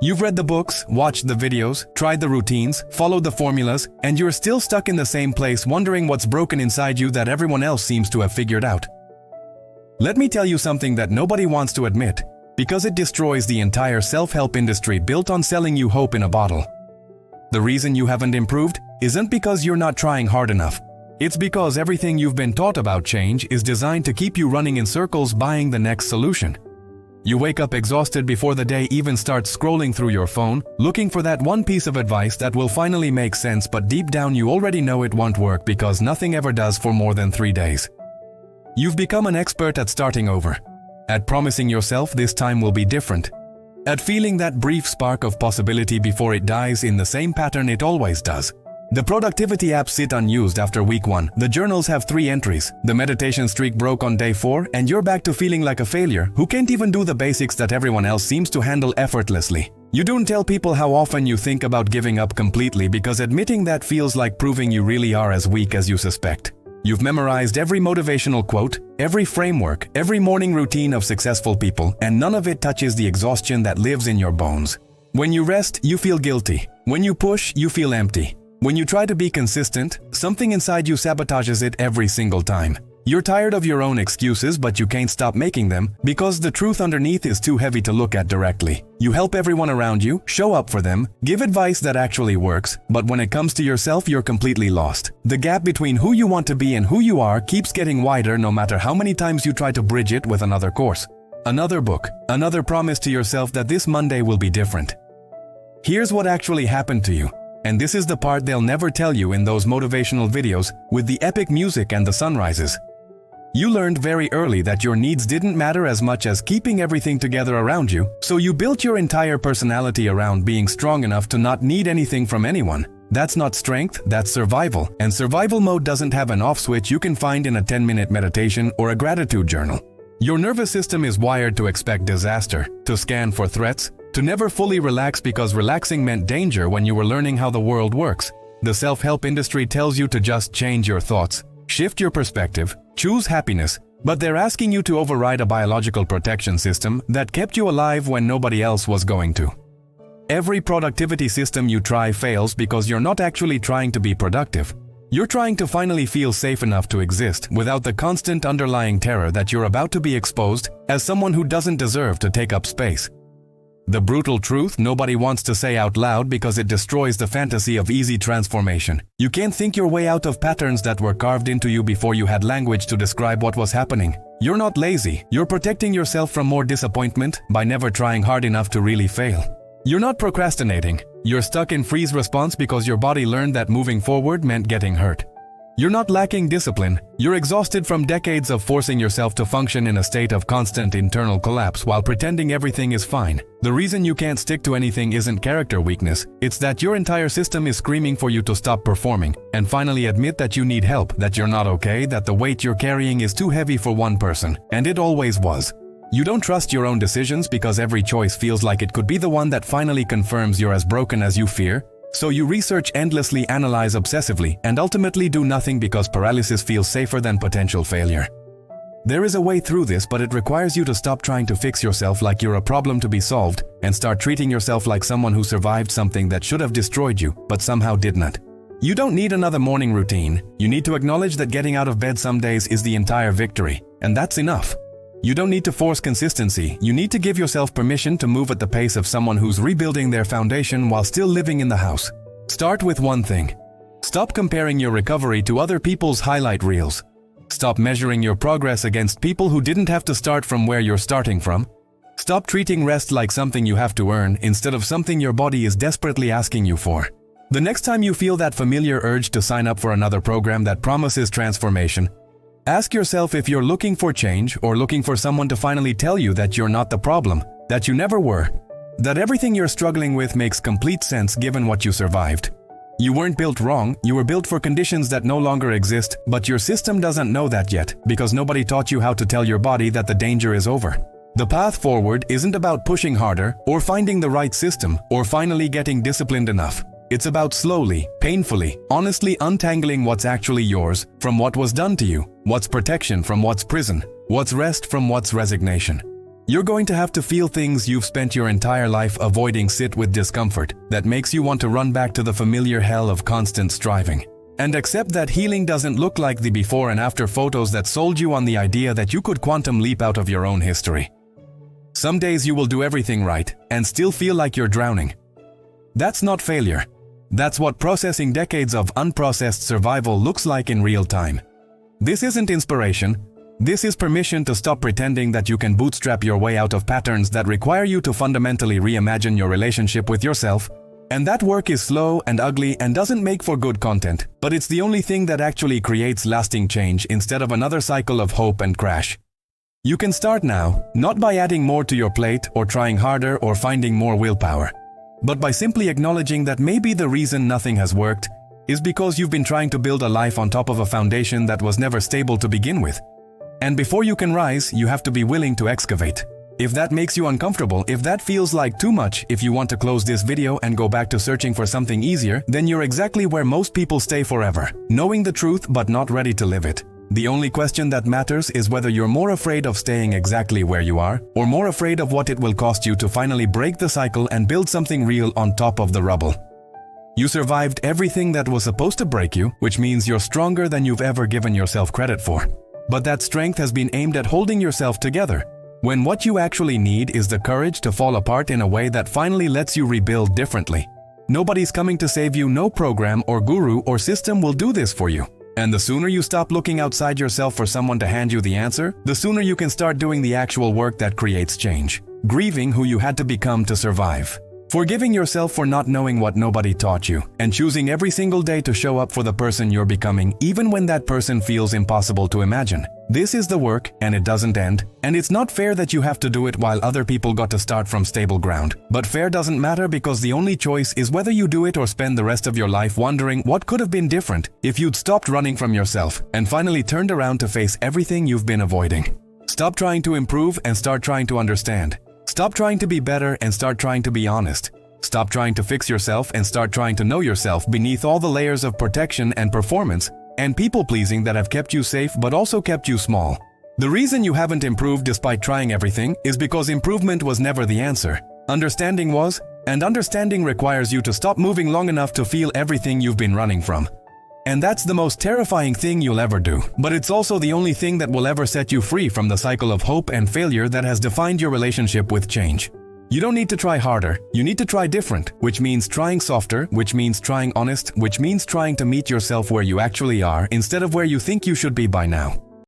You've read the books, watched the videos, tried the routines, followed the formulas, and you're still stuck in the same place wondering what's broken inside you that everyone else seems to have figured out. Let me tell you something that nobody wants to admit, because it destroys the entire self-help industry built on selling you hope in a bottle. The reason you haven't improved isn't because you're not trying hard enough. It's because everything you've been taught about change is designed to keep you running in circles buying the next solution. You wake up exhausted before the day even starts, scrolling through your phone, looking for that one piece of advice that will finally make sense, but deep down you already know it won't work because nothing ever does for more than 3 days. You've become an expert at starting over, at promising yourself this time will be different, at feeling that brief spark of possibility before it dies in the same pattern it always does. The productivity apps sit unused after week 1, the journals have 3 entries, the meditation streak broke on day 4, and you're back to feeling like a failure who can't even do the basics that everyone else seems to handle effortlessly. You don't tell people how often you think about giving up completely because admitting that feels like proving you really are as weak as you suspect. You've memorized every motivational quote, every framework, every morning routine of successful people, and none of it touches the exhaustion that lives in your bones. When you rest, you feel guilty. When you push, you feel empty. When you try to be consistent, something inside you sabotages it every single time. You're tired of your own excuses, but you can't stop making them because the truth underneath is too heavy to look at directly. You help everyone around you, show up for them, give advice that actually works, but when it comes to yourself, you're completely lost. The gap between who you want to be and who you are keeps getting wider no matter how many times you try to bridge it with another course, another book, another promise to yourself that this Monday will be different. Here's what actually happened to you. And this is the part they'll never tell you in those motivational videos with the epic music and the sunrises. You learned very early that your needs didn't matter as much as keeping everything together around you, so you built your entire personality around being strong enough to not need anything from anyone. That's not strength, that's survival, and survival mode doesn't have an off switch you can find in a 10-minute meditation or a gratitude journal. Your nervous system is wired to expect disaster, to scan for threats, to never fully relax because relaxing meant danger when you were learning how the world works. The self-help industry tells you to just change your thoughts, shift your perspective, choose happiness, but they're asking you to override a biological protection system that kept you alive when nobody else was going to. Every productivity system you try fails because you're not actually trying to be productive. You're trying to finally feel safe enough to exist without the constant underlying terror that you're about to be exposed as someone who doesn't deserve to take up space. The brutal truth nobody wants to say out loud because it destroys the fantasy of easy transformation. You can't think your way out of patterns that were carved into you before you had language to describe what was happening. You're not lazy, you're protecting yourself from more disappointment by never trying hard enough to really fail. You're not procrastinating, you're stuck in freeze response because your body learned that moving forward meant getting hurt. You're not lacking discipline, you're exhausted from decades of forcing yourself to function in a state of constant internal collapse while pretending everything is fine. The reason you can't stick to anything isn't character weakness, it's that your entire system is screaming for you to stop performing and finally admit that you need help, that you're not okay, that the weight you're carrying is too heavy for one person, and it always was. You don't trust your own decisions because every choice feels like it could be the one that finally confirms you're as broken as you fear. So you research endlessly, analyze obsessively, and ultimately do nothing because paralysis feels safer than potential failure. There is a way through this, but it requires you to stop trying to fix yourself like you're a problem to be solved and start treating yourself like someone who survived something that should have destroyed you, but somehow did not. You don't need another morning routine. You need to acknowledge that getting out of bed some days is the entire victory, and that's enough. You don't need to force consistency, you need to give yourself permission to move at the pace of someone who's rebuilding their foundation while still living in the house. Start with one thing. Stop comparing your recovery to other people's highlight reels. Stop measuring your progress against people who didn't have to start from where you're starting from. Stop treating rest like something you have to earn instead of something your body is desperately asking you for. The next time you feel that familiar urge to sign up for another program that promises transformation, ask yourself if you're looking for change or looking for someone to finally tell you that you're not the problem, that you never were, that everything you're struggling with makes complete sense given what you survived. You weren't built wrong, you were built for conditions that no longer exist, but your system doesn't know that yet because nobody taught you how to tell your body that the danger is over. The path forward isn't about pushing harder or finding the right system or finally getting disciplined enough. It's about slowly, painfully, honestly untangling what's actually yours from what was done to you, what's protection from what's prison, what's rest from what's resignation. You're going to have to feel things you've spent your entire life avoiding sit with discomfort that makes you want to run back to the familiar hell of constant striving. And accept that healing doesn't look like the before and after photos that sold you on the idea that you could quantum leap out of your own history. Some days you will do everything right and still feel like you're drowning. That's not failure. That's what processing decades of unprocessed survival looks like in real time. This isn't inspiration. This is permission to stop pretending that you can bootstrap your way out of patterns that require you to fundamentally reimagine your relationship with yourself. And that work is slow and ugly and doesn't make for good content, but it's the only thing that actually creates lasting change instead of another cycle of hope and crash. You can start now, not by adding more to your plate or trying harder or finding more willpower, but by simply acknowledging that maybe the reason nothing has worked is because you've been trying to build a life on top of a foundation that was never stable to begin with. And before you can rise, you have to be willing to excavate. If that makes you uncomfortable, if that feels like too much, if you want to close this video and go back to searching for something easier, then you're exactly where most people stay forever, knowing the truth but not ready to live it. The only question that matters is whether you're more afraid of staying exactly where you are, or more afraid of what it will cost you to finally break the cycle and build something real on top of the rubble. You survived everything that was supposed to break you, which means you're stronger than you've ever given yourself credit for. But that strength has been aimed at holding yourself together, when what you actually need is the courage to fall apart in a way that finally lets you rebuild differently. Nobody's coming to save you, no program or guru or system will do this for you. And the sooner you stop looking outside yourself for someone to hand you the answer, the sooner you can start doing the actual work that creates change. Grieving who you had to become to survive. Forgiving yourself for not knowing what nobody taught you, and choosing every single day to show up for the person you're becoming, even when that person feels impossible to imagine. This is the work, and it doesn't end. And it's not fair that you have to do it while other people got to start from stable ground. But fair doesn't matter because the only choice is whether you do it or spend the rest of your life wondering what could have been different if you'd stopped running from yourself and finally turned around to face everything you've been avoiding. Stop trying to improve and start trying to understand. Stop trying to be better and start trying to be honest. Stop trying to fix yourself and start trying to know yourself beneath all the layers of protection and performance and people-pleasing that have kept you safe but also kept you small. The reason you haven't improved despite trying everything is because improvement was never the answer. Understanding was, and understanding requires you to stop moving long enough to feel everything you've been running from. And that's the most terrifying thing you'll ever do. But it's also the only thing that will ever set you free from the cycle of hope and failure that has defined your relationship with change. You don't need to try harder, you need to try different, which means trying softer, which means trying honest, which means trying to meet yourself where you actually are instead of where you think you should be by now.